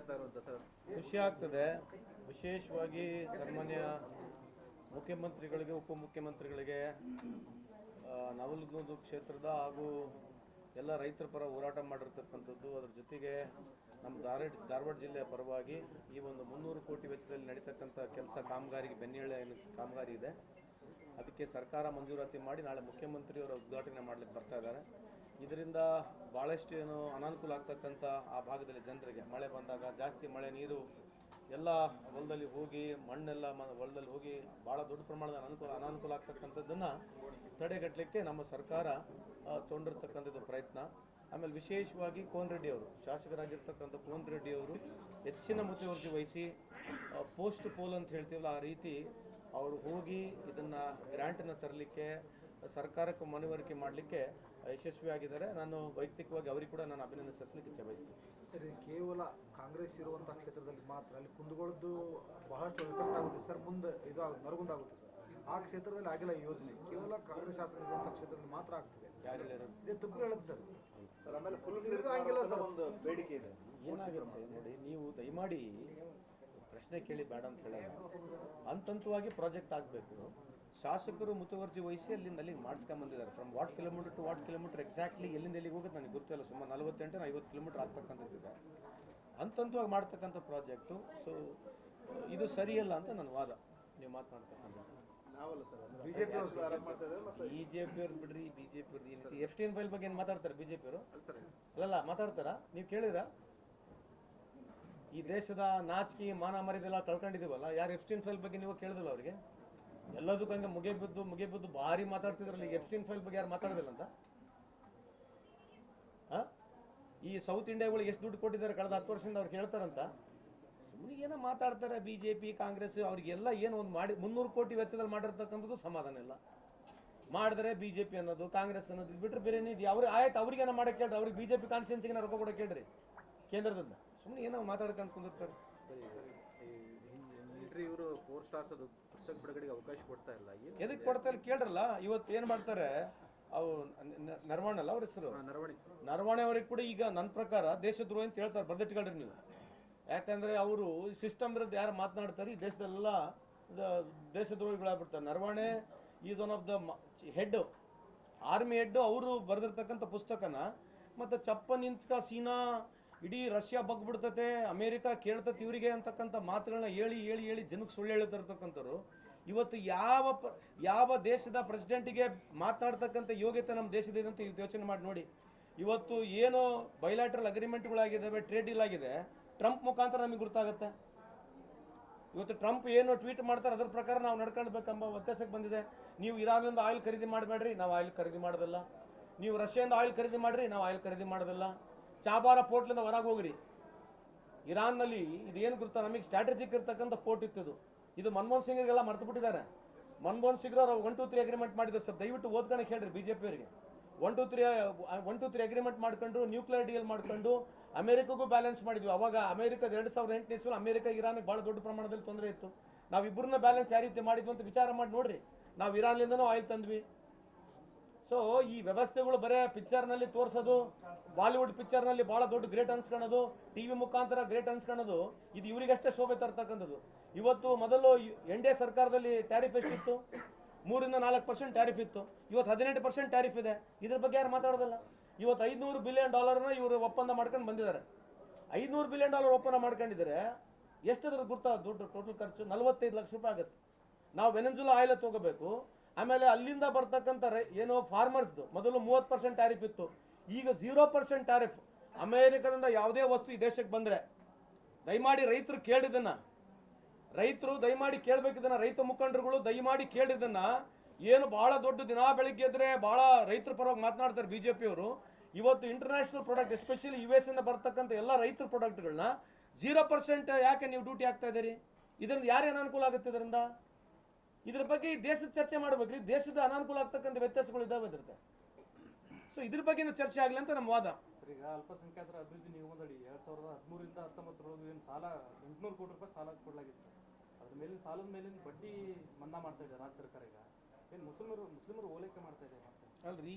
ಆಗ್ತಾ ಇರುವಂತ ಸರ್? ಖುಷಿ ಆಗ್ತದೆ. ವಿಶೇಷವಾಗಿ ಸನ್ಮಾನ್ಯ ಮುಖ್ಯಮಂತ್ರಿಗಳಿಗೆ, ಉಪಮುಖ್ಯಮಂತ್ರಿಗಳಿಗೆ, ನವಲಗುಂದ ಕ್ಷೇತ್ರದ ಹಾಗೂ ಎಲ್ಲ ರೈತರ ಪರ ಹೋರಾಟ ಮಾಡಿರ್ತಕ್ಕಂಥದ್ದು, ಅದರ ಜೊತೆಗೆ ನಮ್ಮ ಧಾರವಾಡ ಜಿಲ್ಲೆಯ ಪರವಾಗಿ ಈ ಒಂದು 300 ಕೋಟಿ ವೆಚ್ಚದಲ್ಲಿ ನಡೀತಕ್ಕಂಥ ಕೆಲಸ ಕಾಮಗಾರಿಗೆ ಬೆನ್ನೆಳೆ ಕಾಮಗಾರಿ ಇದೆ. ಅದಕ್ಕೆ ಸರ್ಕಾರ ಮಂಜೂರಾತಿ ಮಾಡಿ ನಾಳೆ ಮುಖ್ಯಮಂತ್ರಿಯವರ ಉದ್ಘಾಟನೆ ಮಾಡಲಿಕ್ಕೆ ಬರ್ತಾ ಇದ್ದಾರೆ. ಇದರಿಂದ ಭಾಳಷ್ಟು ಅನಾನುಕೂಲ ಆಗ್ತಕ್ಕಂಥ ಆ ಭಾಗದಲ್ಲಿ ಜನರಿಗೆ ಮಳೆ ಬಂದಾಗ ಜಾಸ್ತಿ ಮಳೆ ನೀರು ಎಲ್ಲ ಹೊಲದಲ್ಲಿ ಹೋಗಿ ಮಣ್ಣೆಲ್ಲ ಹೊಲದಲ್ಲಿ ಹೋಗಿ ಭಾಳ ದೊಡ್ಡ ಪ್ರಮಾಣದ ಅನಾನುಕೂಲ ಆಗ್ತಕ್ಕಂಥದ್ದನ್ನು ತಡೆಗಟ್ಟಲಿಕ್ಕೆ ನಮ್ಮ ಸರ್ಕಾರ ತೊಗೊಂಡಿರ್ತಕ್ಕಂಥದ್ದು ಪ್ರಯತ್ನ. ಆಮೇಲೆ ವಿಶೇಷವಾಗಿ ಕೋನರೆಡ್ಡಿ ಅವರು, ಶಾಸಕರಾಗಿರ್ತಕ್ಕಂಥ ಕೋನರೆಡ್ಡಿ ಅವರು ಹೆಚ್ಚಿನ ಮುತುವರ್ಜಿ ವಹಿಸಿ ಪೋಸ್ಟ್ ಪೋಲ್ ಅಂತ ಹೇಳ್ತೀವಲ್ಲ ಆ ರೀತಿ ಅವರು ಹೋಗಿ ಇದನ್ನು ಗ್ರ್ಯಾಂಟನ್ನು ತರಲಿಕ್ಕೆ ಸರ್ಕಾರಕ್ಕೆ ಮನವರಿಕೆ ಮಾಡಲಿಕ್ಕೆ ಯಶಸ್ವಿಯಾಗಿದ್ದಾರೆ. ನಾನು ವೈಯಕ್ತಿಕವಾಗಿ ಅವರಿಗೆ ಕೂಡ ನಾನು ಅಭಿನಂದನೆ ಸಲ್ಲಿಸಲಿಕ್ಕೆ ಇಚ್ಛೆ ಬಯಸ್ತೀನಿ. ಸರ್, ಕೇವಲ ಕಾಂಗ್ರೆಸ್ ಇರುವಂಥ ಕ್ಷೇತ್ರದಲ್ಲಿ ಮಾತ್ರ ಅಲ್ಲಿ ಕುಂದಗೋಳದ್ದು ಬಹಳಷ್ಟು ಎಫೆಕ್ಟ್ ಆಗುತ್ತೆ ಸರ್. ಮುಂದೆ ಇದು ನರಗುಂದಾಗುತ್ತೆ ಸರ್. ಆ ಕ್ಷೇತ್ರದಲ್ಲಿ ಆಗಿಲ್ಲ ಈ ಯೋಜನೆ, ಕೇವಲ ಕಾಂಗ್ರೆಸ್ ಶಾಸಕ ಇರುವಂಥ ಕ್ಷೇತ್ರದಲ್ಲಿ ಮಾತ್ರ ಆಗ್ತದೆ. ಇದೇ ತುಪ್ಪು ಹೇಳುತ್ತೆ ಸರ್. ಆಮೇಲೆ ಫುಲ್ ಆಗಿಲ್ಲ ಸರ್, ಒಂದು ಬೇಡಿಕೆ ಇದೆ. ಏನಾಗುತ್ತೆ ನೋಡಿ, ನೀವು ದಯಮಾಡಿ ಪ್ರಶ್ನೆ ಕೇಳಿ ಬೇಡ ಅಂತ ಹೇಳೋಣ. ಹಂತವಾಗಿ ಪ್ರಾಜೆಕ್ಟ್ ಆಗಬೇಕು. ಶಾಸಕರು ಮುತುವರ್ಜಿ ವಹಿಸಿ ಅಲ್ಲಿಂದ ಮಾಡಿಸ್ಕೊಂಬಂದಿದ್ದಾರೆ. From what kilometre to what kilometre exactly ಎಲ್ಲಿಂದ ಎಲ್ಲಿಗೆ ಹೋಗುತ್ತೆ ನನಗೆ ಗೊತ್ತಿಲ್ಲ. ಸುಮಾರು 48-50 ಕಿಲೋಮೀಟರ್ ಆಗ್ತಕ್ಕಂಥದ್ದಿದೆ. ಹಂತವಾಗಿ ಮಾಡ್ತಕ್ಕಂಥ ಪ್ರಾಜೆಕ್ಟು. ಸೊ ಇದು ಸರಿಯಲ್ಲ ಅಂತ ನನ್ನ ವಾದ. ನೀವು ಮಾತನಾಡ್ತಕ್ಕಂಥದ್ದು ಬಿಜೆಪಿಯವ್ರು ಬಿಡ್ರಿ. ಬಿಜೆಪಿ ಎಫ್ಟಿಎನ್ ಫೈಲ್ ಬಗ್ಗೆ ಏನು ಮಾತಾಡ್ತಾರೆ ಬಿಜೆಪಿಯವರು? ಅಲ್ಲಲ್ಲ ಮಾತಾಡ್ತಾರ? ನೀವು ಕೇಳಿದ್ರ? ಈ ದೇಶದ ನಾಚಿಕೆ ಮಾನ ಮರ್ಯಾದೆಲ್ಲ ಕಳ್ಕೊಂಡಿದ್ದೀವಲ್ಲ, ಯಾರು ಎಫ್ಟಿಎನ್ ಫೈಲ್ ಬಗ್ಗೆ ನೀವು ಕೇಳಿದಿಲ್ಲ ಅವರಿಗೆ? ಎಲ್ಲದಕ್ಕೂ ಹಂಗೆ ಮುಗಿಬಿದ್ದು ಭಾರಿ ಮಾತಾಡ್ತಿದ್ರಲ್ಲ. ಈಗ ಎಫ್ಟಿಎನ್ ಫೈಲ್ ಬಗ್ಗೆ ಯಾರು ಮಾತಾಡೋದಿಲ್ಲ ಅಂತ? ಈ ಸೌತ್ ಇಂಡಿಯಾಗಳಿಗೆ ಎಷ್ಟು ದುಡ್ಡು ಕೊಟ್ಟಿದ್ದಾರೆ ಕಳೆದ 10 ವರ್ಷದಿಂದ ಅವ್ರು ಕೇಳ್ತಾರಂತ? ಸುಮ್ಮನೆ ಏನೋ ಮಾತಾಡ್ತಾರೆ. ಬಿಜೆಪಿ ಕಾಂಗ್ರೆಸ್ ಅವ್ರಿಗೆಲ್ಲ ಏನು ಒಂದು ಮಾಡಿ 300 ಕೋಟಿ ವೆಚ್ಚದಲ್ಲಿ ಮಾಡಿರ್ತಕ್ಕಂಥದ್ದು ಸಮಾಧಾನ ಇಲ್ಲ. ಮಾಡಿದ್ರೆ ಬಿಜೆಪಿ ಅನ್ನೋದು ಕಾಂಗ್ರೆಸ್ ಅನ್ನೋದು ಇದು ಬಿಟ್ಟರೆ ಬೇರೆ ಏನಿದೆ? ಅವ್ರಿಗೆ ಆಯ್ತು, ಅವ್ರಿಗೇನೋ ಮಾಡಕ್ಕೆ ಕೇಳ್ರಿ. ಅವ್ರಿಗೆ ಬಿಜೆಪಿ ಕಾನ್ಸ್ಟಿಟ್ಯೂನ್ಸಿಗೆ ರೊಕ್ಕ ಕೊಡೋಕೆ ಕೇಳ್ರಿ ಕೇಂದ್ರದಿಂದ. ಸುಮ್ಮನೆ ಏನೋ ಮಾತಾಡ್ಕೊಂಡು ಕುಂದಿರ್ತಾರೆ. ಇವರು 4 ಸ್ಟಾರ್ಸ್ ಅದು ಪುಸ್ತಕ ಬಿಡುಗಡೆಗೆ ಅವಕಾಶ ಕೊಡ್ತಾ ಇಲ್ಲ. ಎದಕ್ಕೆ ಕೊಡ್ತಾ ಇಲ್ಲ ಕೇಳ್ರಲ್ಲ. ಇವತ್ತು ಏನು ಮಾಡ್ತಾರೆ ಅವು ನರವಣೆ ಅಲ್ಲ ಅವ್ರ ಹೆಸರು, ನರವಣೆ ಅವ್ರಿಗೆ ಕೂಡ ಈಗ ನನ್ನ ಪ್ರಕಾರ ದೇಶದ್ರೋಹಿ ಅಂತ ಹೇಳ್ತಾರೆ. ಬರ್ದಿಟ್ಕೊಳ್ರಿ ನೀವು. ಯಾಕಂದ್ರೆ ಅವರು ಸಿಸ್ಟಮ್ ಇರೋದು ಯಾರು ಮಾತನಾಡ್ತಾರೆ ಈ ದೇಶದೆಲ್ಲ ದೇಶದ್ರೋಹಿಗಳಾಗ್ಬಿಡ್ತಾರೆ. Naravane is one of the head, army head. ಅವರು ಬರೆದಿರ್ತಕ್ಕಂಥ ಪುಸ್ತಕನ ಮತ್ತು ಚಪ್ಪ ನಿಂತ್ಕ ಸೀನಾ ಇಡೀ ರಷ್ಯಾ ಬಗ್ಬಿಡ್ತತೆ, ಅಮೇರಿಕಾ ಕೇಳ್ತತೆ ಇವರಿಗೆ ಅಂತಕ್ಕಂಥ ಮಾತುಗಳನ್ನ ಹೇಳಿ ಜನಕ್ಕೆ ಸುಳ್ಳು ಹೇಳ್ತಿರ್ತಕ್ಕಂಥವ್ರು ಇವತ್ತು ಯಾವ ದೇಶದ ಪ್ರೆಸಿಡೆಂಟಿಗೆ ಮಾತನಾಡ್ತಕ್ಕಂಥ ಯೋಗ್ಯತೆ ನಮ್ಮ ದೇಶದಿದೆ ಅಂತ ಯೋಚನೆ ಮಾಡಿ ನೋಡಿ. ಇವತ್ತು ಏನು ಬೈಲಾಟ್ರಲ್ ಅಗ್ರಿಮೆಂಟ್ಗಳಾಗಿದ್ದಾವೆ, ಟ್ರೇಡ್ ಡೀಲ್ ಆಗಿದೆ, ಟ್ರಂಪ್ ಮುಖಾಂತರ ನಮಗೆ ಗೊತ್ತಾಗುತ್ತೆ. ಇವತ್ತು ಟ್ರಂಪ್ ಏನು ಟ್ವೀಟ್ ಮಾಡ್ತಾರೆ ಅದರ ಪ್ರಕಾರ ನಾವು ನಡ್ಕೊಳ್ಬೇಕೆಂಬ ವ್ಯತ್ಯಾಸಕ್ಕೆ ಬಂದಿದೆ. ನೀವು ಇರಾನ್ನಿಂದ ಆಯಿಲ್ ಖರೀದಿ ಮಾಡಬೇಡ್ರಿ, ನಾವು ಆಯಿಲ್ ಖರೀದಿ ಮಾಡೋದಿಲ್ಲ. ನೀವು ರಷ್ಯಾದಿಂದ ಆಯಿಲ್ ಖರೀದಿ ಮಾಡಿರಿ, ನಾವು ಆಯಿಲ್ ಖರೀದಿ ಮಾಡೋದಿಲ್ಲ. ಚಾಬಾರ ಪೋರ್ಟ್ಲಿಂದ ಹೊರಗೆ ಹೋಗ್ರಿ. ಇರಾನ್ನಲ್ಲಿ ಇದೇನು ಗೊತ್ತಾ, ನಮಗೆ ಸ್ಟ್ರಾಟಜಿಕ್ ಇರ್ತಕ್ಕಂಥ ಪೋರ್ಟ್ ಇತ್ತು. ಇದು ಮನಮೋಹನ್ ಸಿಂಗ್ರಿಗೆಲ್ಲ ಮರ್ತು ಬಿಟ್ಟಿದ್ದಾರೆ. ಮನಮೋಹನ್ ಸಿಂಗ್ ಅವರು 1-2-3 ಅಗ್ರಿಮೆಂಟ್ ಮಾಡಿದ್ರು. ಸರ್ ದಯವಿಟ್ಟು ಓದ್ಕೊಳಕ್ಕೆ ಹೇಳ್ರಿ ಬಿಜೆಪಿ ಅವರಿಗೆ. 1-2-3 ಅಗ್ರಿಮೆಂಟ್ ಮಾಡ್ಕೊಂಡು ನ್ಯೂಕ್ಲಿಯರ್ ಡೀಲ್ ಮಾಡ್ಕೊಂಡು ಅಮೆರಿಕಗೂ ಬ್ಯಾಲೆನ್ಸ್ ಮಾಡಿದ್ವಿ. ಅವಾಗ ಅಮೆರಿಕದ 2008ನೇ ಇಸ್ವಿಯಲ್ಲಿ ಅಮೆರಿಕ ಇರಾನ್ಗೆ ಭಾಳ ದೊಡ್ಡ ಪ್ರಮಾಣದಲ್ಲಿ ತೊಂದರೆ ಇತ್ತು. ನಾವು ಇಬ್ಬರನ್ನ ಬ್ಯಾಲೆನ್ಸ್ ಯಾವ ರೀತಿ ಮಾಡಿದ್ವಿ ಅಂತ ವಿಚಾರ ಮಾಡಿ ನೋಡ್ರಿ. ನಾವು ಇರಾನ್ಲಿಂದನೂ ಆಯಿಲ್ ತಂದ್ವಿ. ಸೊ ಈ ವ್ಯವಸ್ಥೆಗಳು ಬರೇ ಪಿಕ್ಚರ್ನಲ್ಲಿ ತೋರಿಸೋದು, ಬಾಲಿವುಡ್ ಪಿಕ್ಚರ್ನಲ್ಲಿ ಭಾಳ ದೊಡ್ಡ ಗ್ರೇಟ್ ಅನ್ಸ್ಕೊಳ್ಳೋದು, ಟಿವಿ ಮುಖಾಂತರ ಗ್ರೇಟ್ ಅನ್ಸ್ಕೊಳ್ಳೋದು, ಇದು ಇವರಿಗಷ್ಟೇ ಶೋಭೆ ತರ್ತಕ್ಕಂಥದ್ದು. ಇವತ್ತು ಮೊದಲು NDA ಸರ್ಕಾರದಲ್ಲಿ ಟ್ಯಾರಿಫ್ ಎಷ್ಟಿತ್ತು? 3-4% ಟ್ಯಾರಿಫ್ ಇತ್ತು. ಇವತ್ತು 18% ಟ್ಯಾರಿಫ್ ಇದೆ. ಇದ್ರ ಬಗ್ಗೆ ಯಾರು ಮಾತಾಡೋದಿಲ್ಲ. ಇವತ್ತು $500 ಬಿಲಿಯನ್ ಇವರು ಒಪ್ಪಂದ ಮಾಡ್ಕೊಂಡು ಬಂದಿದ್ದಾರೆ. $500 ಬಿಲಿಯನ್ ಒಪ್ಪಂದ ಮಾಡ್ಕೊಂಡಿದ್ದಾರೆ. ಎಷ್ಟಾದ್ರೂ ಗುರ್ತಾ ದುಡ್ಡು ಟೋಟಲ್ ಖರ್ಚು? 45 ಲಕ್ಷ ರೂಪಾಯಿ ಆಗುತ್ತೆ. ನಾವು ವೆನೆಜುಲಾ ಆಯಿಲ್ ತಗೋಬೇಕು. ಆಮೇಲೆ ಅಲ್ಲಿಂದ ಬರ್ತಕ್ಕಂಥ ಏನು ಫಾರ್ಮರ್ಸ್ದು ಮೊದಲು 30% ಟ್ಯಾರಿಫ್ ಇತ್ತು, ಈಗ 0% ಟ್ಯಾರಿಫ್. ಅಮೇರಿಕದಿಂದ ಯಾವುದೇ ವಸ್ತು ಈ ದೇಶಕ್ಕೆ ಬಂದರೆ ದಯಮಾಡಿ ರೈತರು ಕೇಳಿದ್ದನ್ನ, ರೈತರು ದಯಮಾಡಿ ಕೇಳಬೇಕಿದ್ದನ್ನ, ರೈತ ಮುಖಂಡರುಗಳು ದಯಮಾಡಿ ಕೇಳಿದ್ದನ್ನ. ಏನು ಭಾಳ ದೊಡ್ಡ ದಿನ ಬೆಳಿಗ್ಗೆ ಎದ್ರೆ ಭಾಳ ರೈತರ ಪರವಾಗಿ ಮಾತನಾಡ್ತಾರೆ ಬಿಜೆಪಿಯವರು. ಇವತ್ತು ಇಂಟರ್ನ್ಯಾಷನಲ್ ಪ್ರಾಡಕ್ಟ್ ಎಸ್ಪೆಷಲಿ US ಇಂದ ಬರ್ತಕ್ಕಂಥ ಎಲ್ಲ ರೈತರ ಪ್ರಾಡಕ್ಟ್ಗಳನ್ನ 0% ಯಾಕೆ ನೀವು ಡ್ಯೂಟಿ ಆಗ್ತಾ ಇದ್ದೀರಿ? ಇದರಿಂದ ಯಾರೇನು ಅನುಕೂಲ ಆಗುತ್ತೆ? ಇದ್ರ ಬಗ್ಗೆ ಈ ದೇಶದ ಚರ್ಚೆ ಮಾಡ್ಬೇಕ್ರಿ. ದೇಶದ ಅನಾನುಕೂಲ ಆಗ್ತಕ್ಕಂಥ ವ್ಯತ್ಯಾಸಗಳು ಇದಾವೆ ಇದ್ರದ್ದು. ಸೊ ಇದ್ರ ಬಗ್ಗೆ ಚರ್ಚೆ ಆಗಲಿ ಅಂತ ನಮ್ಮ ವಾದ. ಈಗ ಅಲ್ಪಸಂಖ್ಯಾತರ ಅಭಿವೃದ್ಧಿ ನಿಗಮದಡಿ 2013ರಿಂದ 19 ಏನು ಸಾಲ 800 ಕೋಟಿ ರೂಪಾಯಿ ಸಾಲ ಕೊಡಲಾಗಿತ್ತು. ಅದ್ರ ಮೇಲಿನ ಸಾಲದ ಮೇಲಿನ ಬಡ್ಡಿ ಮನ್ನಾ ಮಾಡ್ತಾ ಇದೆ ರಾಜ್ಯ ಸರ್ಕಾರ. ಈಗ ಏನು ಮುಸ್ಲಿಮರು ಓಲೈಕೆ ಮಾಡ್ತಾ ಇದೆ ಅಲ್ರಿ.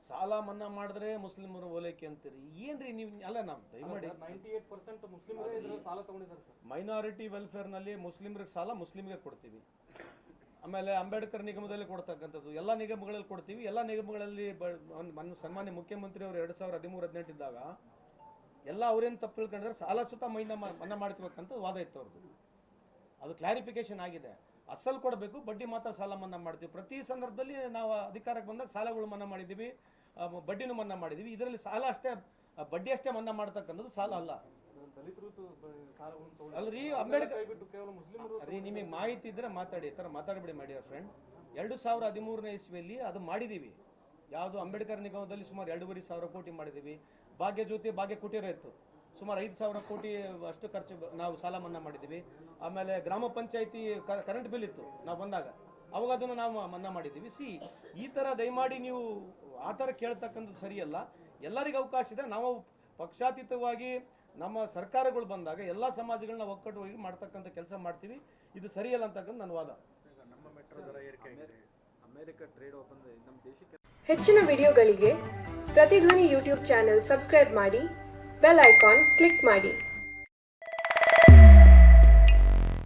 ಸಾಲ ಮನ್ನಾ ಮಾಡಿದ್ರೆ ಮುಸ್ಲಿಮರು ಓಲೈಕೆ ಅಂತೀರಿ ಏನ್ರಿ ನೀವು ಅಲ್ಲ ನಾವು ದಯಮಾಡಿ 98% ಮುಸ್ಲಿಮರೇ ಇದ್ರಲ್ಲಿ ಸಾಲ ತಗೊಂಡಿದ್ದಾರೆ ಸರ್. ಮೈನಾರಿಟಿ ವೆಲ್ಫೇರ್ನಲ್ಲಿ ಮುಸ್ಲಿಮ್ರಿಗೆ ಸಾಲ ಮುಸ್ಲಿಮ್ಗೆ ಕೊಡ್ತೀವಿ. ಆಮೇಲೆ ಅಂಬೇಡ್ಕರ್ ನಿಗಮದಲ್ಲಿ ಕೊಡ್ತಕ್ಕಂಥದ್ದು ಎಲ್ಲ ನಿಗಮಗಳಲ್ಲಿ ಕೊಡ್ತೀವಿ. ಎಲ್ಲ ನಿಗಮಗಳಲ್ಲಿ ಸನ್ಮಾನ್ಯ ಮುಖ್ಯಮಂತ್ರಿ ಅವರು 2013-18 ಇದ್ದಾಗ ಎಲ್ಲ ಅವ್ರೇನು ತಪ್ಪು ತಿಳ್ಕೊಂಡ್ರೆ ಸಾಲ ಸುತ್ತ ಮನ್ನಾ ಮಾಡ್ತಿರ್ಬೇಕಂತ ವಾದ ಇತ್ತು ಅವ್ರದ್ದು. ಅದು ಕ್ಲಾರಿಫಿಕೇಶನ್ ಆಗಿದೆ. ಅಸಲ್ ಕೊಡಬೇಕು, ಬಡ್ಡಿ ಮಾತ್ರ ಸಾಲ ಮನ್ನಾ ಮಾಡ್ತೀವಿ. ಪ್ರತಿ ಸಂದರ್ಭದಲ್ಲಿ ನಾವು ಅಧಿಕಾರಕ್ಕೆ ಬಂದಾಗ ಸಾಲಗಳು ಮನ್ನಾ ಮಾಡಿದ್ದೀವಿ, ಬಡ್ಡಿನೂ ಮನ್ನಾ ಮಾಡಿದ್ದೀವಿ. ಇದರಲ್ಲಿ ಸಾಲ ಅಷ್ಟೇ, ಬಡ್ಡಿ ಅಷ್ಟೇ ಮನ್ನಾ ಮಾಡ್ತಕ್ಕಂಥದ್ದು ಸಾಲ ಅಲ್ಲ. ಅಲ್ರಿ ಅಂಬೇಡ್ಕರ್ ರೀ, ನಿಮಗೆ ಮಾಹಿತಿ ಇದ್ರೆ ಮಾತಾಡಿ, ಈ ಥರ ಮಾತಾಡಬೇಡಿ ಮೈ ಡಿಯರ್ ಫ್ರೆಂಡ್. 2013ನೇ ಇಸ್ವಿಯಲ್ಲಿ ಅದು ಮಾಡಿದ್ದೀವಿ. ಯಾವುದು ಅಂಬೇಡ್ಕರ್ ನಿಗಮದಲ್ಲಿ ಸುಮಾರು 2,500 ಕೋಟಿ ಮಾಡಿದ್ದೀವಿ. ಭಾಗ್ಯ ಜ್ಯೋತಿ ಭಾಗ್ಯ ಕುಟೀರ ಇತ್ತು, ಸುಮಾರು 5,000 ಕೋಟಿ ಅಷ್ಟು ಖರ್ಚು ನಾವು ಸಾಲ ಮನ್ನಾ ಮಾಡಿದ್ದೀವಿ. ಆಮೇಲೆ ಗ್ರಾಮ ಪಂಚಾಯತಿ ಕರೆಂಟ್ ಬಿಲ್ ಇತ್ತು ನಾವು ಬಂದಾಗ, ಅವಾಗ ಅದನ್ನು ನಾವು ಮನ್ನಾ ಮಾಡಿದ್ದೀವಿ. ಈ ಥರ ದಯಮಾಡಿ ನೀವು ಆ ಥರ ಕೇಳ್ತಕ್ಕಂಥದ್ದು ಸರಿಯಲ್ಲ. ಎಲ್ಲರಿಗೂ ಅವಕಾಶ ಇದೆ. ನಾವು ಪಕ್ಷಾತೀತವಾಗಿ ನಮ್ಮ ಸರ್ಕಾರಗಳು ಬಂದಾಗ ಎಲ್ಲ ಸಮಾಜಗಳನ್ನ ಒಕ್ಕಟ್ಟುವಾಗಿ ಮಾಡ್ತಕ್ಕಂಥ ಕೆಲಸ ಮಾಡ್ತೀವಿ. ಇದು ಸರಿಯಲ್ಲ ಅಂತಕ್ಕಂಥ ನನ್ನ ವಾದ. ನಮ್ಮ ಮೆಟ್ರೋ ದರ ಏರಿಕೆ ಆಗಿದೆ. ಅಮೆರಿಕ ಟ್ರೇಡ್ ಓಪನ್ ನಮ್ಮ ದೇಶಕ್ಕೆ. ಹೆಚ್ಚಿನ ವಿಡಿಯೋಗಳಿಗೆ ಪ್ರತಿಧ್ವನಿ ಯೂಟ್ಯೂಬ್ ಚಾನೆಲ್ ಸಬ್ಸ್ಕ್ರೈಬ್ ಮಾಡಿ, ಬೆಲ್ ಐಕಾನ್ ಕ್ಲಿಕ್ ಮಾಡಿ.